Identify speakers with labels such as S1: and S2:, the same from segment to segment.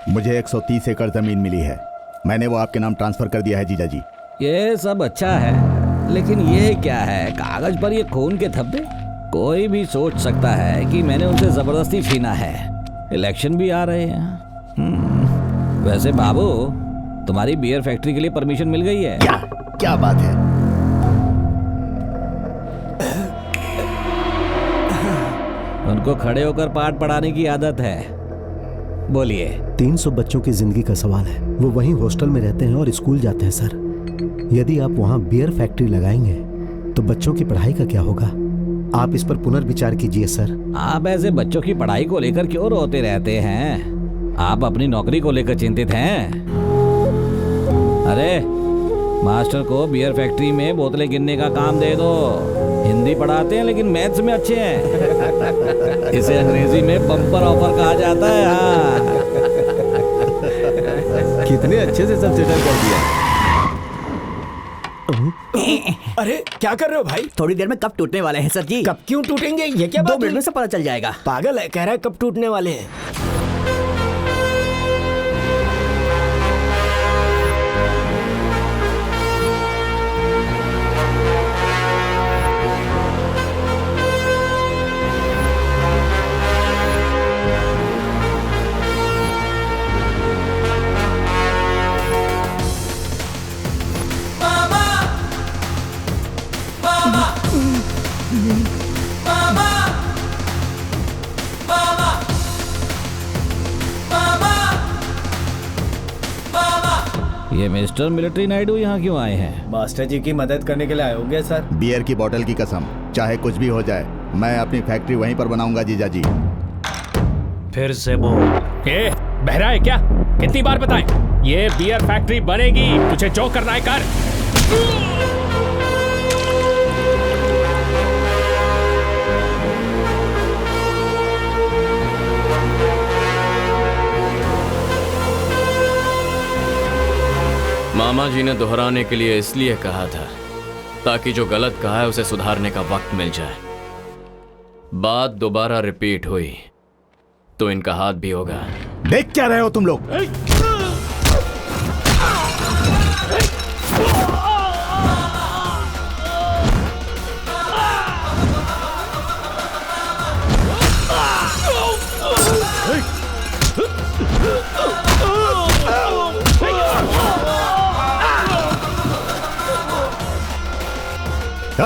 S1: मुझे 130 एकड़ जमीन मिली है, मैंने वो आपके नाम ट्रांसफर कर दिया है जीजा जी।
S2: ये सब अच्छा है, लेकिन ये क्या है, कागज पर ये खून के धब्बे। कोई भी सोच सकता है कि मैंने उनसे जबरदस्ती छीना है। इलेक्शन भी आ रहे हैं। वैसे बाबू, तुम्हारी बियर फैक्ट्री के लिए परमिशन मिल गई है?
S1: क्या बात है?
S2: उनको खड़े होकर पाठ पढ़ाने की आदत है। बोलिए।
S3: 300 बच्चों की जिंदगी का सवाल है। वो वहीं हॉस्टल में रहते हैं और स्कूल जाते हैं सर। यदि आप वहाँ बियर फैक्ट्री लगाएंगे तो बच्चों की पढ़ाई का क्या होगा? आप इस पर पुनर्विचार कीजिए सर।
S2: आप ऐसे बच्चों की पढ़ाई को लेकर क्यों रोते रहते हैं? आप अपनी नौकरी को लेकर चिंतित हैं? अरे, मास्टर को बियर फैक्ट्री में बोतलें गिनने का काम दे दो। हिंदी पढ़ाते हैं लेकिन मैथ्स में अच्छे हैं। इसे अंग्रेजी में बम्पर ऑफर कहा जाता है। हाँ।
S4: कितने अच्छे से सब सेटल कर दिया।
S5: अरे क्या कर रहे हो भाई?
S6: थोड़ी देर में कप टूटने वाले हैं सर जी।
S5: कब क्यों टूटेंगे? ये क्या
S6: 2 मिनट में सब पता चल जाएगा।
S5: पागल है, कह रहा है कब टूटने वाले हैं।
S2: ये मिस्टर मिलिट्री नायडू यहाँ क्यों आए हैं?
S4: मास्टर जी की मदद करने के लिए आए होंगे सर।
S1: बियर की बोतल की कसम, चाहे कुछ भी हो जाए, मैं अपनी फैक्ट्री वहीं पर बनाऊंगा जीजा जी।
S7: फिर से बोल।
S8: ए, बहरा है क्या? कितनी बार बताएं? ये बियर फैक्ट्री बनेगी, तुझे जो करना है कर।
S9: मामा जी ने दोहराने के लिए इसलिए कहा था ताकि जो गलत कहा है उसे सुधारने का वक्त मिल जाए। बात दोबारा रिपीट हुई तो इनका हाथ भी होगा।
S1: देख क्या रहे हो तुम लोग?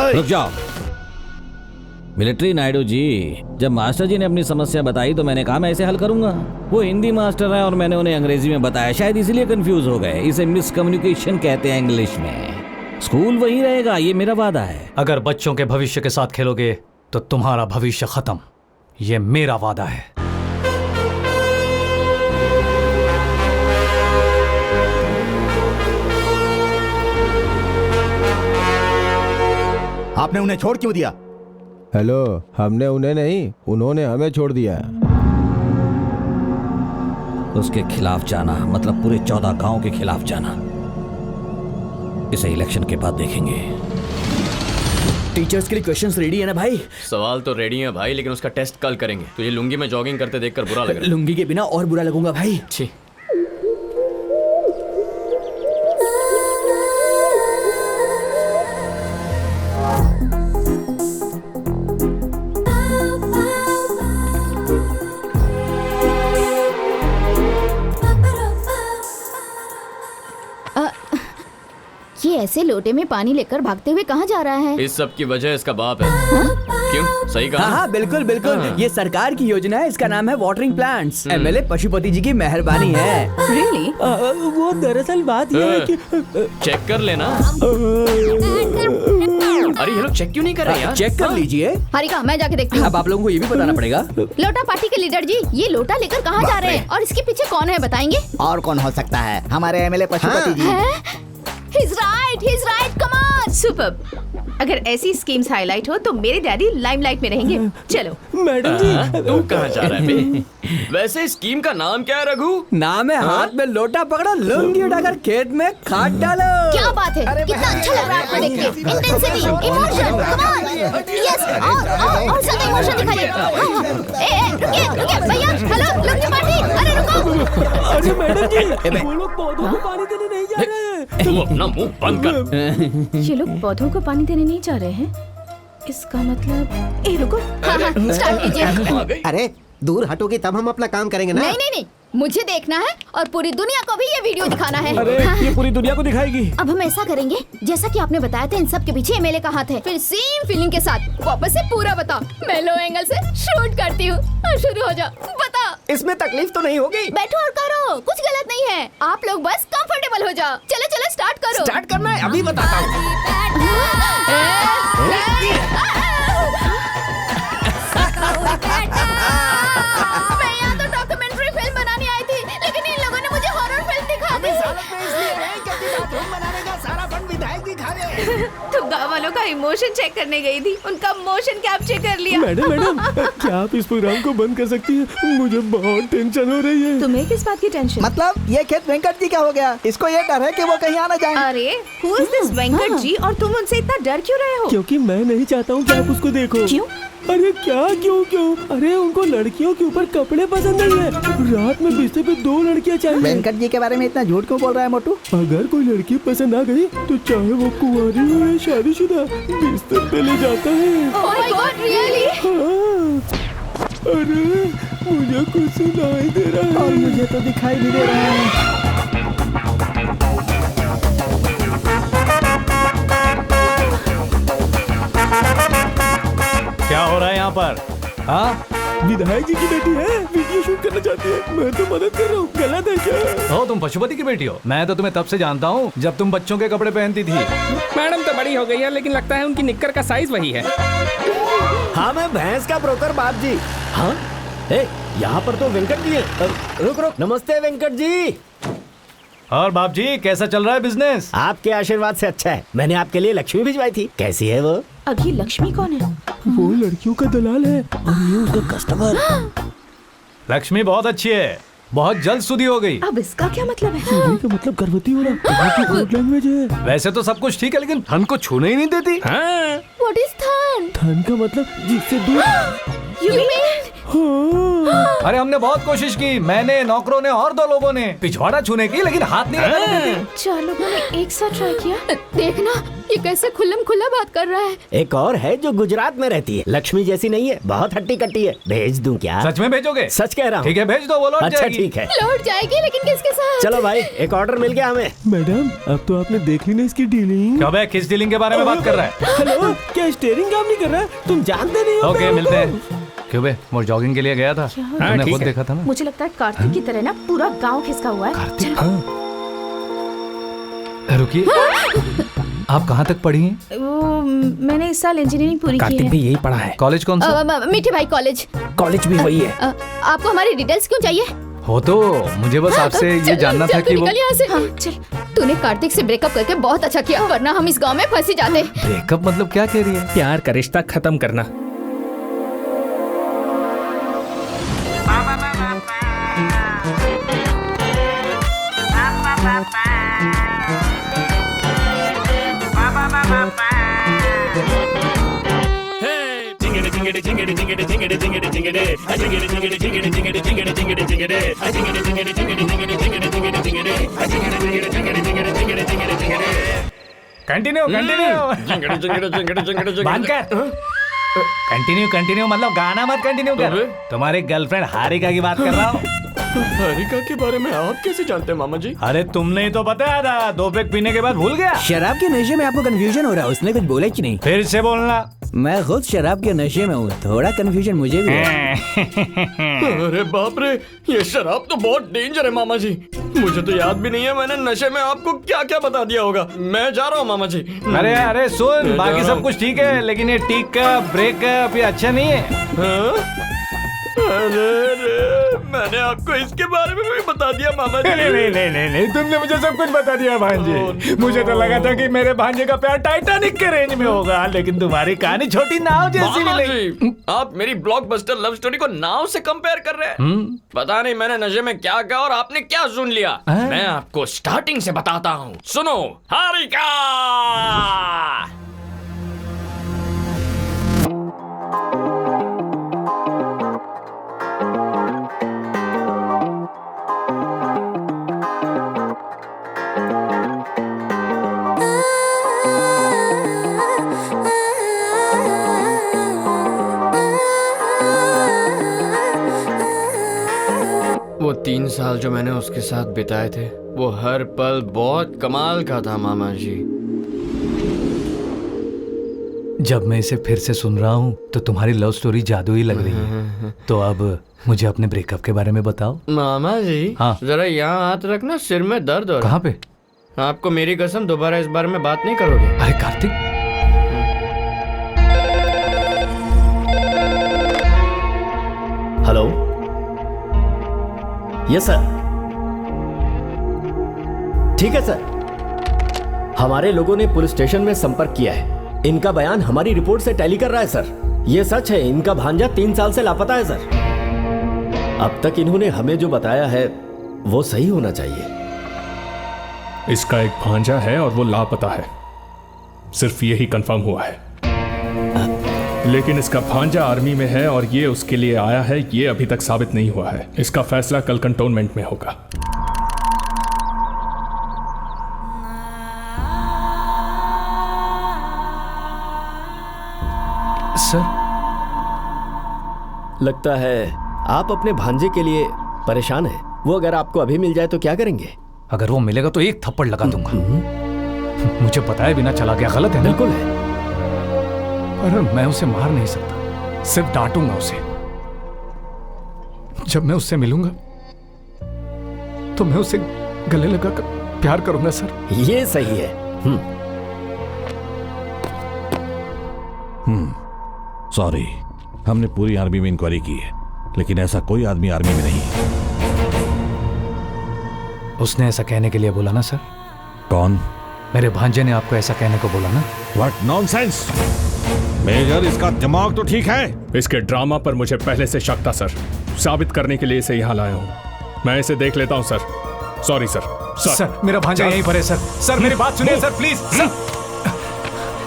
S2: रुक जाओ। मिलिट्री नायडू जी, जब मास्टर जी ने अपनी समस्या बताई तो मैंने कहा मैं इसे हल करूंगा। वो हिंदी मास्टर है और मैंने उन्हें अंग्रेजी में बताया, शायद इसीलिए कंफ्यूज हो गए। इसे मिसकम्युनिकेशन कहते हैं इंग्लिश में। स्कूल वही रहेगा, ये मेरा वादा है।
S7: अगर बच्चों के भविष्य के साथ खेलोगे तो तुम्हारा भविष्य खत्म, ये मेरा वादा है।
S1: आपने उन्हें छोड़ क्यों दिया?
S4: हेलो, हमने उन्हें नहीं, उन्होंने हमें छोड़ दिया।
S2: उसके खिलाफ जाना मतलब पूरे 14 गांव के खिलाफ जाना। इसे इलेक्शन के बाद देखेंगे।
S6: टीचर्स के लिए क्वेश्चंस रेडी है ना भाई?
S9: सवाल तो रेडी है भाई, लेकिन उसका टेस्ट कल करेंगे। तुझे लुंगी में जॉगिंग करते देखकर बुरा लग रहा है।
S6: लुंगी के बिना और बुरा लगूंगा भाई।
S9: छी।
S10: ये ऐसे लोटे में पानी लेकर भागते हुए कहाँ जा रहा है?
S9: इस सब की वजह इसका बाप है। क्यों? सही कहा?
S6: हाँ बिल्कुल बिल्कुल। ये सरकार की योजना है, इसका नाम है वाटरिंग प्लांट्स। एमएलए पशुपति जी की मेहरबानी है।
S10: Really?
S6: वो दरअसल बात ये है कि
S9: चेक कर लेना। अरे ये लोग चेक क्यों नहीं कर रहे यार?
S6: चेक कर लीजिए।
S10: हरिका, मैं जाके देखती हूँ।
S6: अब आप लोगों को ये भी बताना पड़ेगा।
S10: लोटा पार्टी के लीडर जी, ये लोटा लेकर कहाँ जा रहे हैं और इसके पीछे कौन है बताएंगे?
S6: और कौन हो सकता है? हमारे MLA Pashupati ji.
S10: He's right, come on!
S11: Superb. अगर ऐसी स्कीम्स हाईलाइट हो तो मेरे डैडी लाइमलाइट में रहेंगे। चलो
S6: मैडम जी।
S9: तू कहाँ जा रहा है बे? वैसे स्कीम का नाम क्या है रघु?
S6: नाम है हाथ में लोटा पकड़ो, लुंगी उठाकर खेत में खाद डालो।
S10: क्या बात है, कितना अच्छा लग रहा है आपको देख के। Intensity, emotion, come on. Yes, और ज्यादा इमोशन दिखाइए। रुकिए भैया, हेलो लुंगी पार्टी। अरे
S5: अरे मैडम जी, वो लोग पौधों को पानी देने नहीं जा रहे हैं।
S9: तू अपना मुंह बंद कर।
S11: ये लोग पौधों को पानी देने नहीं जा रहे हैं, इसका मतलब ए रुको।
S10: हाँ, स्टार्ट कीजिए।
S3: अरे दूर हटोगे तब हम अपना काम करेंगे ना।
S10: नहीं नहीं नहीं, मुझे देखना है और पूरी दुनिया को भी ये वीडियो दिखाना है।
S5: अरे ये पूरी दुनिया को दिखाएगी।
S10: अब हम ऐसा करेंगे जैसा कि आपने बताया था, इन सब के पीछे एमएलए का हाथ है। फिर सेम फीलिंग के साथ वापस से पूरा बता। मैं लो एंगल से शूट करती हूँ और शुरू हो जा। बता।
S5: इसमें तकलीफ तो नहीं होगी?
S10: बैठो और करो, कुछ गलत नहीं है। आप लोग बस कंफर्टेबल हो जाओ। चलो चलो स्टार्ट करो।
S5: स्टार्ट करना है, अभी बताता हूँ।
S10: मैं यहाँ तो डॉक्यूमेंट्री फिल्म बनाने आई थी, लेकिन इन लोगों ने मुझे हॉरर फिल्म दिखा दी।
S5: बनाने का सारा फंड विधायक जी खा गए।
S11: तो गाँव वालों का इमोशन चेक करने गई थी, उनका मोशन कैप्चर कर लिया।
S5: मैडम क्या आप इस प्रोग्राम को बंद कर सकती हैं? मुझे बहुत टेंशन हो रही है।
S11: तुम्हें किस बात की टेंशन?
S6: मतलब ये खेत वेंकट जी का हो गया, इसको ये डर है कि वो कहीं आना जाए।
S11: अरे who is this Venkat ji, और तुम उनसे इतना डर क्यों रहे हो?
S5: क्योंकि मैं नहीं चाहता हूँ कि आप उसको देखो।
S11: क्यों?
S5: अरे क्या क्यों क्यों? अरे उनको लड़कियों के ऊपर कपड़े पसंद नहीं है। रात में बिस्तर पे 2 लड़कियाँ चाहिए।
S6: वेंकट जी के बारे में इतना झूठ क्यों बोल रहा है मोटू?
S5: अगर कोई लड़की पसंद आ गई तो चाहे वो कुंवारी हो या शादीशुदा, बिस्तर पे ले जाता है।
S10: Oh my God, really?
S5: हाँ। अरे मुझे कुछ सुनाई दे रहा है।
S6: और मुझे तो दिखाई भी दे रहा है।
S7: क्या हो रहा है यहाँ पर? हाँ,
S5: विधायक जी की बेटी है, वीडियो शूट करना चाहती है। मैं तो मदद कर रहा हूँ, गलत है क्या?
S7: हो तुम पशुपति की बेटी हो? मैं तो तुम्हें तब से जानता हूँ जब तुम बच्चों के कपड़े पहनती थी।
S8: मैडम तो बड़ी हो गई है, लेकिन लगता है उनकी निक्कर का साइज वही है।
S5: हाँ, मैं भैंस का ब्रोकर बाप जी। हाँ, यहाँ पर तो वेंकट जी है। रुक रुक। नमस्ते वेंकट जी।
S7: और बाप जी कैसा चल रहा है बिजनेस?
S5: आपके आशीर्वाद से अच्छा है। मैंने आपके लिए लक्ष्मी भिजवाई थी। कैसी है वो?
S11: अभी लक्ष्मी कौन है?
S5: वो लड़कियों का दलाल है और ये उसका कस्टमर।
S7: लक्ष्मी बहुत अच्छी है, बहुत जल्द शुद्धि हो गई।
S11: अब इसका क्या मतलब है?
S5: शुद्धि का मतलब गर्भवती होना। कोड लैंग्वेज है।
S7: वैसे तो सब कुछ ठीक है, लेकिन धन को छूने ही नहीं देती।
S8: हाँ।
S10: What is thun?
S5: धन का मतलब जिससे दूर।
S10: You mean?
S5: हाँ।
S7: अरे हमने बहुत कोशिश की, मैंने, नौकरों ने और 2 लोगों ने पिछवाड़ा छूने की, लेकिन हाथ नहीं लगाने देती।
S11: 4 लोगों ने एक साथ ट्राई किया।
S10: देखना, ये कैसे खुल्लम खुल्ला बात कर रहा है।
S5: एक और है जो गुजरात में रहती है, लक्ष्मी जैसी नहीं है, बहुत हट्टी कट्टी है। भेज दूं क्या?
S7: सच में भेजोगे?
S5: सच कह रहा हूँ।
S7: ठीक है भेज दो, वो लौट
S5: अच्छा
S7: जाएगी।
S5: ठीक है।
S10: लौट जाएगी, लेकिन किसके साथ?
S5: चलो भाई, एक ऑर्डर मिल गया हमें। मैडम अब तो आपने देख ली ना इसकी डीलिंग।
S7: कब है, किस डीलिंग के बारे में बात कर रहा है?
S5: हेलो, क्या स्टीयरिंग काम नहीं कर रहा? तुम जानते नहीं हो?
S7: ओके मिलते हैं। क्यों बे, वो जॉगिंग के लिए गया था, तुमने खुद देखा था ना।
S11: मुझे लगता है कार्तिक की तरह ना पूरा गांव खिसका हुआ है। चलो।
S7: रुकिए, आप कहाँ तक पढ़ी हैं?
S11: वो मैंने इस साल इंजीनियरिंग पूरी की है।
S5: भी यही पढ़ा है।
S7: कॉलेज कौन सा?
S10: मीठे भाई कॉलेज।
S5: कॉलेज भी वही है।
S10: आपको हमारी डिटेल्स क्यों चाहिए?
S7: हो तो मुझे बस आपसे ये जानना था कि वो
S10: निकल यहाँ से।
S11: हाँ, चल।
S10: तूने कार्तिक से ब्रेकअप करके बहुत अच्छा किया, वरना हम इस गांव में फंसी जाते।
S7: ब्रेकअप मतलब क्या कह रही है?
S8: प्यार का रिश्ता खत्म करना।
S7: कंटिन्यू कंटिन्यू मतलब गाना मत कंटिन्यू कर। तुम्हारी गर्लफ्रेंड हारिका की बात कर रहा हूँ।
S9: हारिका के बारे में आप कैसे जानते हैं मामा जी?
S7: अरे तुमने ही तो बताया था, 2 पैक पीने के बाद भूल गया।
S6: शराब के नशे में आपको कंफ्यूजन हो रहा है, उसने कुछ बोला कि नहीं?
S7: फिर से बोलना।
S6: मैं खुद शराब के नशे में हूँ, थोड़ा कंफ्यूजन मुझे भी है।
S9: अरे बाप रे, ये शराब तो बहुत डेंजर है मामा जी। मुझे तो याद भी नहीं है मैंने नशे में आपको क्या क्या बता दिया होगा। मैं जा रहा हूँ मामा जी।
S7: अरे अरे सुन, बाकी सब कुछ ठीक है, लेकिन ये टीकअप ब्रेकअप ये अच्छा नहीं है।
S9: हाँ? अरे मैंने आपको इसके बारे में भी बता दिया मामा जी।
S7: नहीं, तुमने मुझे सब कुछ बता दिया भांजे। मुझे तो लगा था कि मेरे भांजे का प्यार टाइटैनिक के रेंज में होगा, लेकिन तुम्हारी कहानी छोटी नाव जैसी
S9: मामा
S7: मिली।
S9: जी, आप मेरी ब्लॉकबस्टर लव स्टोरी को नाव से कंपेयर कर रहे हैं। पता नहीं मैंने नशे में क्या कहा और आपने क्या सुन लिया। मैं आपको स्टार्टिंग से बताता हूँ, सुनो। हारिका 3 साल जो मैंने उसके साथ बिताए थे वो हर पल बहुत कमाल का था मामा जी।
S7: जब मैं इसे फिर से सुन रहा हूँ तो तुम्हारी लव स्टोरी जादुई लग रही है। तो अब मुझे अपने ब्रेकअप के बारे में बताओ।
S9: मामा जी
S7: हाँ।
S9: जरा यहाँ हाथ रखना, सिर में दर्द हो रहा।
S7: कहाँ पे?
S9: आपको मेरी कसम दोबारा इस बारे में बात नहीं करोगे?
S7: अरे कार्तिक,
S5: हेलो, यस सर। ठीक है सर, हमारे लोगों ने पुलिस स्टेशन में संपर्क किया है। इनका बयान हमारी रिपोर्ट से टैली कर रहा है सर। ये सच है, इनका भांजा 3 साल से लापता है सर। अब तक इन्होंने हमें जो बताया है वो सही होना चाहिए।
S8: इसका एक भांजा है और वो लापता है, सिर्फ यही कंफर्म हुआ है। लेकिन इसका भांजा आर्मी में है और ये उसके लिए आया है, ये अभी तक साबित नहीं हुआ है। इसका फैसला कल कंटोनमेंट में होगा।
S7: सर,
S5: लगता है आप अपने भांजे के लिए परेशान हैं। वो अगर आपको अभी मिल जाए तो क्या करेंगे?
S7: अगर वो मिलेगा तो एक थप्पड़ लगा दूंगा। मुझे बताए बिना चला गया, गलत है ना?
S5: बिल्कुल है।
S7: पर मैं उसे मार नहीं सकता, सिर्फ डांटूंगा उसे। जब मैं उससे मिलूंगा तो मैं उसे गले लगाकर प्यार करूंगा सर।
S5: ये सही है।
S2: सॉरी, हमने पूरी आर्मी में इंक्वायरी की है, लेकिन ऐसा कोई आदमी आर्मी में नहीं है।
S7: उसने ऐसा कहने के लिए बोला ना सर?
S2: कौन?
S7: मेरे भांजे ने आपको ऐसा कहने को बोला ना?
S2: What nonsense! मेजर, इसका दिमाग तो ठीक है।
S8: इसके ड्रामा पर मुझे पहले से शक था सर। साबित करने के लिए इसे यहाँ लाया हूँ। मैं इसे देख लेता हूँ सर। Sorry sir.
S7: सर, मेरा भांजा यहीं पर है सर। सर मेरी बात सुनिए sir, please sir.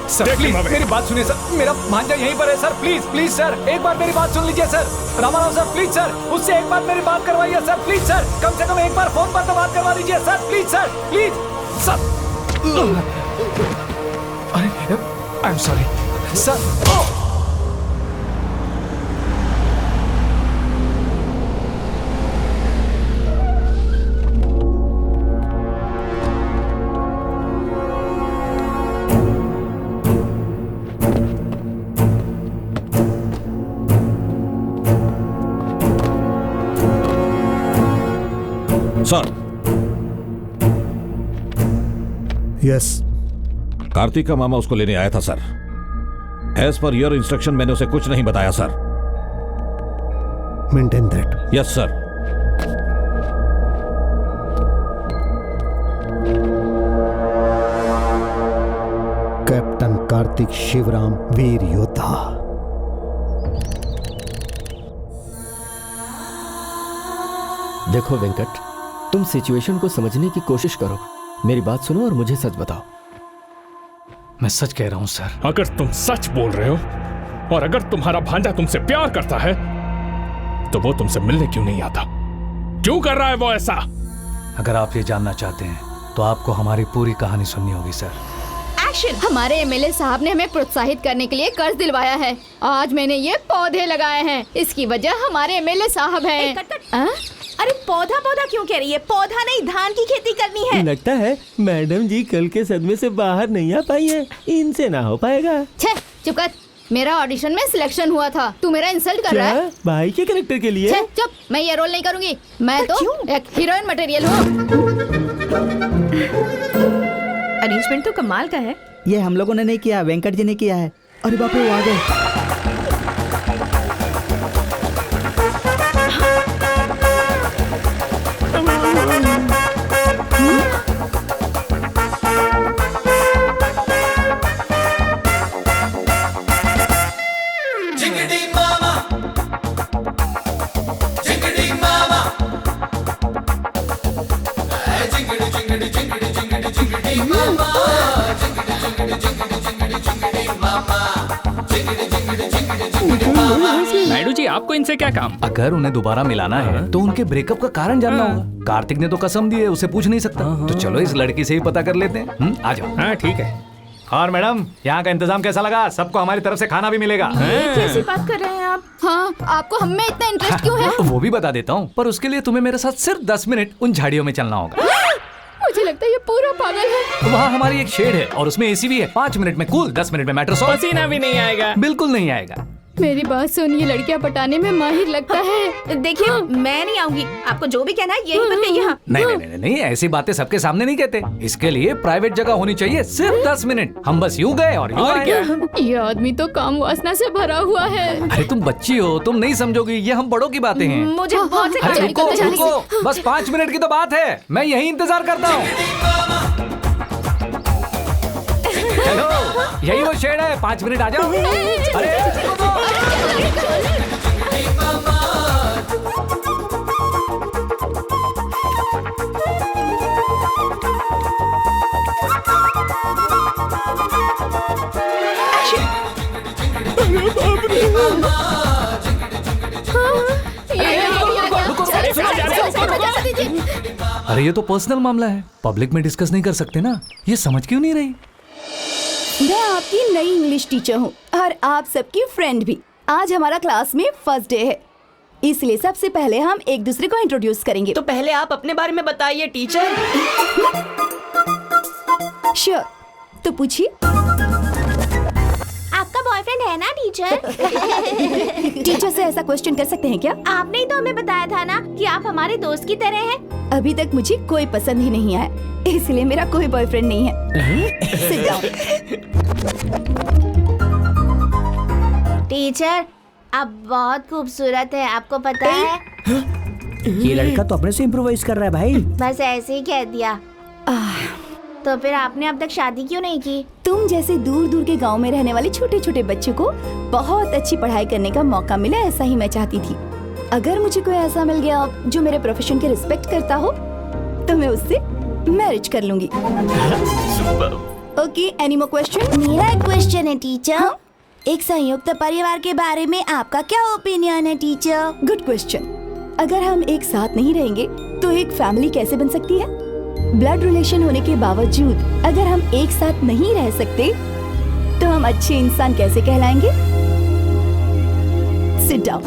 S7: Sir please मेरी बात सुनिए सर, मेरा भांजा यहीं पर है सर। प्लीज प्लीज सर, एक बार मेरी बात सुन लीजिए sir. Ramarao sir, please sir, उससे एक बार मेरी बात करवाइए सर। प्लीज सर, कम से कम एक बार फोन पर तो बात करवा लीजिए sir. Please sir, please sir. अरे I am sorry sir.
S2: Sir.
S3: Yes.
S2: Kartik का मामा उसको लेने आया था sir. As per your instruction मैंने उसे कुछ नहीं बताया sir.
S3: Maintain that.
S2: Yes sir.
S3: Captain Kartik Shivaram, वीर योद्धा।
S5: देखो वेंकट, तुम सिचुएशन को समझने की कोशिश करो। मेरी बात सुनो और मुझे सच बताओ।
S7: मैं सच कह रहा हूं सर।
S8: अगर तुम सच बोल रहे हो और अगर तुम्हारा भांजा तुमसे प्यार करता है तो वो तुमसे मिलने क्यों नहीं आता? क्यों कर रहा है वो ऐसा?
S7: अगर आप ये जानना चाहते हैं तो आपको हमारी पूरी कहानी सुननी होगी सर।
S10: हमारे एमएलए साहब ने हमें प्रोत्साहित करने के लिए कर्ज दिलवाया है। आज मैंने ये पौधे लगाए हैं, इसकी वजह हमारे एमएलए साहब हैं।
S11: अरे पौधा पौधा क्यों कह रही है? पौधा नहीं, धान की खेती करनी है।
S5: लगता है मैडम जी कल के सदमे से बाहर नहीं आ पाई है, इनसे ना हो पाएगा।
S10: छे, चुप कर। मेरा ऑडिशन में सिलेक्शन हुआ था, तू मेरा इंसल्ट कर रहा है?
S5: भाई के कैरेक्टर के लिए?
S10: छे, चुप, मैं ये रोल नहीं करूंगी। मैं तो एक हीरोइन मटेरियल हूँ।
S11: अरेंजमेंट तो कमाल का है।
S6: ये हम लोगों ने नहीं किया, वेंकट जी ने किया है। अरे बाप रे, वो आ गए।
S8: नायडू जी, आपको इनसे क्या काम?
S7: अगर उन्हें दोबारा मिलाना है तो उनके ब्रेकअप का कारण जानना होगा। कार्तिक ने तो कसम दी है, उसे पूछ नहीं सकता। तो चलो इस लड़की से ही पता कर लेते हैं। आ जाओ।
S8: हाँ ठीक है।
S7: और मैडम, यहाँ का इंतजाम कैसा लगा? सबको हमारी तरफ से खाना भी मिलेगा।
S11: कैसी बात कर रहे हैं आप?
S10: हाँ, आपको हम में इतना इंटरेस्ट क्यों है?
S7: वो भी बता देता हूँ, पर उसके लिए तुम्हें मेरे साथ सिर्फ 10 मिनट उन झाड़ियों में चलना होगा।
S10: मुझे लगता है ये पूरा पागल है।
S7: वहाँ हमारी एक शेड है और उसमें एसी भी है। 5 मिनट में कूल, 10 मिनट में मेट्रो सॉल्व।
S12: पसीना भी नहीं आएगा।
S7: बिल्कुल नहीं आएगा।
S10: मेरी बात सुन, ये लड़कियां पटाने में माहिर लगता है।
S11: देखिए, मैं नहीं आऊंगी। आपको जो भी कहना है यहीं पर कहिए। हाँ।
S7: नहीं, ऐसी बातें सबके सामने नहीं कहते। इसके लिए प्राइवेट जगह होनी चाहिए। सिर्फ 10 मिनट। हम बस यूं गए और यूं आए।
S10: ये आदमी तो काम वासना से भरा हुआ है।
S7: अरे तुम बच्ची हो, तुम नहीं समझोगी। ये हम बड़ों की बातें हैं।
S11: मुझे बहुत
S7: अरे रुको, बस 5 मिनट की तो बात है। मैं यही इंतजार करता हूँ। हेलो, यही वो शेड है। 5 मिनट आ जाओ। अरे ये तो पर्सनल मामला है, पब्लिक में डिस्कस नहीं कर सकते ना। ये समझ क्यों नहीं रही?
S13: मैं आपकी नई इंग्लिश टीचर हूँ और आप सबकी फ्रेंड भी। आज हमारा क्लास में फर्स्ट डे है, इसलिए सबसे पहले हम एक दूसरे को इंट्रोड्यूस करेंगे।
S6: तो पहले आप अपने बारे में बताइए टीचर।
S13: श्योर, तो पूछिए।
S11: आपका बॉयफ्रेंड है ना टीचर?
S13: टीचर से ऐसा क्वेश्चन कर सकते हैं क्या?
S11: आपने ही तो हमें बताया था ना कि आप हमारे दोस्त की तरह हैं।
S13: अभी तक मुझे कोई पसंद ही नहीं आया, इसलिए मेरा कोई बॉयफ्रेंड नहीं है। Sit down.
S11: टीचर, आप बहुत खूबसूरत है, आपको पता है?
S6: ये लड़का तो अपने से इम्प्रोवाइज कर रहा है भाई।
S11: बस ऐसे ही कह दिया। तो फिर आपने अब तक शादी क्यों नहीं की?
S13: तुम जैसे दूर दूर के गांव में रहने वाले छोटे छोटे बच्चों को बहुत अच्छी पढ़ाई करने का मौका मिला, ऐसा ही मैं चाहती थी। अगर मुझे कोई ऐसा मिल गया जो मेरे प्रोफेशन के रिस्पेक्ट करता हो तो मैं उससे मैरिज कर लूंगी। Okay, any more question?
S14: मेरा एक क्वेश्चन है टीचर। एक संयुक्त परिवार के बारे में आपका क्या ओपिनियन है टीचर?
S13: Good question. अगर हम एक साथ नहीं रहेंगे तो एक फैमिली कैसे बन सकती है? ब्लड रिलेशन होने के बावजूद अगर हम एक साथ नहीं रह सकते तो हम अच्छे इंसान कैसे कहलाएंगे? Sit down.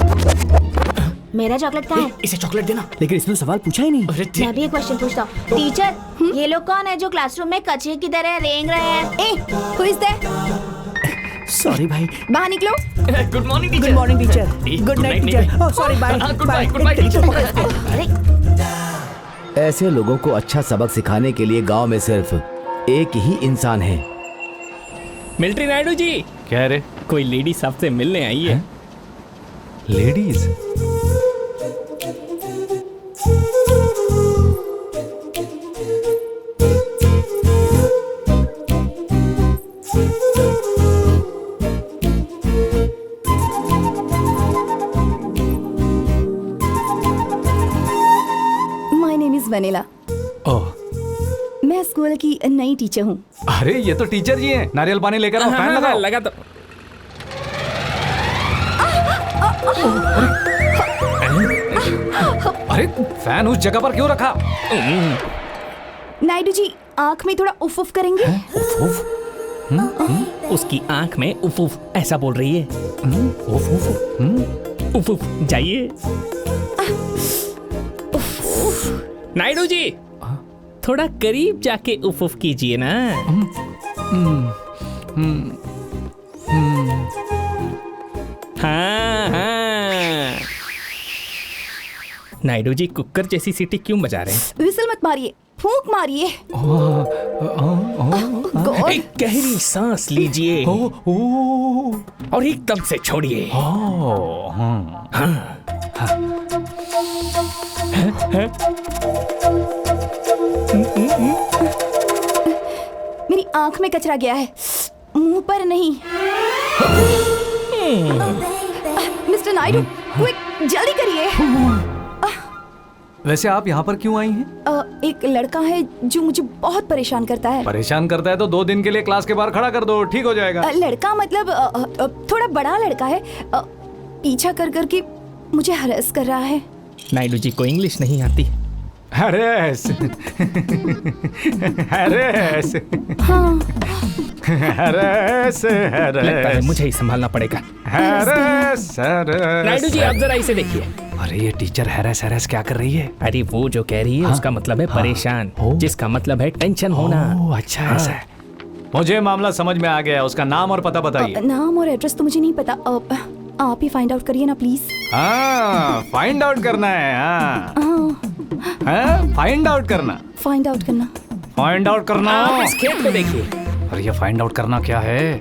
S11: मेरा चॉकलेट कहाँ है?
S6: इसे चॉकलेट देना। लेकिन इसमें सवाल पूछा ही नहीं।
S11: मैं भी एक क्वेश्चन पूछता हूँ। टीचर, ये लोग कौन है जो क्लासरूम में कचरे की तरह रेंग रहे हैं?
S13: Who is that?
S6: सॉरी भाई।
S13: बाहर निकलो।
S12: Good morning teacher.
S6: Good morning teacher. Good night teacher. Oh sorry, bye.
S12: Goodbye teacher.
S5: ऐसे लोगों को अच्छा सबक सिखाने के लिए गांव में सिर्फ एक ही इंसान है।
S12: मिलिट्री नायडू जी।
S7: क्या रे?
S12: कोई लेडीज आपसे मिलने आई है।
S7: Ladies?
S13: My name is Vanila.
S7: Oh,
S13: मैं स्कूल की नई टीचर हूँ।
S7: अरे ये तो टीचर जी हैं। नारियल पानी लेकर आओ, फैन लगाओ।
S12: लगा तो।
S7: अरे फैन उस जगह पर क्यों रखा?
S13: नायडू जी, आँख में थोड़ा उफ उफ करेंगे?
S7: उफ उफ?
S12: उसकी आंख में उफ उफ ऐसा बोल रही है।
S7: उफ उफ?
S12: उफ उफ जाइए। नायडू जी, थोड़ा करीब जाके उफ उफ कीजिए ना। हाँ हाँ। नायडू जी, कुकर जैसी सीटी क्यों बजा रहे हैं?
S13: विसल मत मारिए, फूंक मारिए।
S12: एक गहरी सांस लीजिए और एकदम से छोड़िए।
S13: मेरी आंख में कचरा गया है, मुंह पर नहीं। मिस्टर नायडू, क्विक जल्दी करिए।
S7: वैसे आप यहाँ पर क्यों आई हैं?
S13: एक लड़का है जो मुझे बहुत परेशान करता है।
S7: परेशान करता है तो 2 दिन के लिए क्लास के बाहर खड़ा कर दो, ठीक हो जाएगा।
S13: लड़का मतलब थोड़ा बड़ा लड़का है, पीछा कर कर के मुझे हरास कर रहा है।
S12: नायडू जी को इंग्लिश नहीं आती।
S7: हरेस हरेस
S13: हाँ
S7: हरेस
S12: लगता है मुझे ही संभालना पड़ेगा।
S7: हरेस
S12: नायडू जी आप जरा इसे देखिए।
S7: अरे ये टीचर हैरेस हैरेस क्या कर रही है?
S12: अरे वो जो कह रही है उसका मतलब है परेशान, जिसका मतलब है टेंशन होना।
S7: अच्छा ऐसा है। मुझे मामला समझ में आ गया। उसका नाम और पता बताइए।
S13: नाम और एड्रेस तो मुझे नहीं पता। आप ही फाइंड आउट करिए ना प्लीज।
S7: फाइंड आउट करना है। फाइंड आउट करना।
S13: फाइंड आउट करना।
S7: फाइंड आउट करना।
S12: आप इस खेत में देखिए।
S7: अरे ये फाइंड आउट करना क्या है?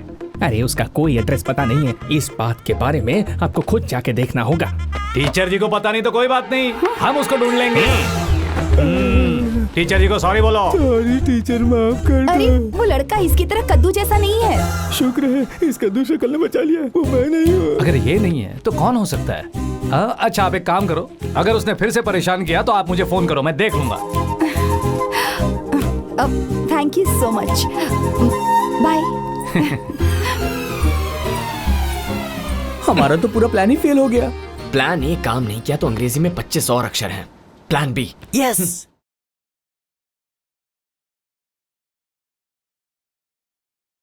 S12: अरे उसका कोई एड्रेस पता नहीं है। इस बात के बारे में आपको खुद जाके देखना होगा।
S7: टीचर जी को पता नहीं तो कोई बात नहीं, हम उसको ढूंढ लेंगे। टीचर जी को सॉरी बोलो।
S4: सॉरी टीचर, माफ कर
S13: अरे वो लड़का इसकी तरह कद्दू जैसा नहीं है।
S4: शुक्र है इस कद्दू शक्ल ने बचा लिया, वो मैं नहीं हूँ।
S7: अगर ये नहीं है तो कौन हो सकता है? अच्छा आप एक काम करो, अगर उसने फिर से परेशान किया तो आप मुझे फोन करो, मैं देख लूंगा।
S13: Thank you so much. Bye.
S6: हमारा तो पूरा प्लान ही फेल हो गया।
S9: प्लान ए काम नहीं किया तो अंग्रेजी में 25 और अक्षर हैं। Plan B.
S6: यस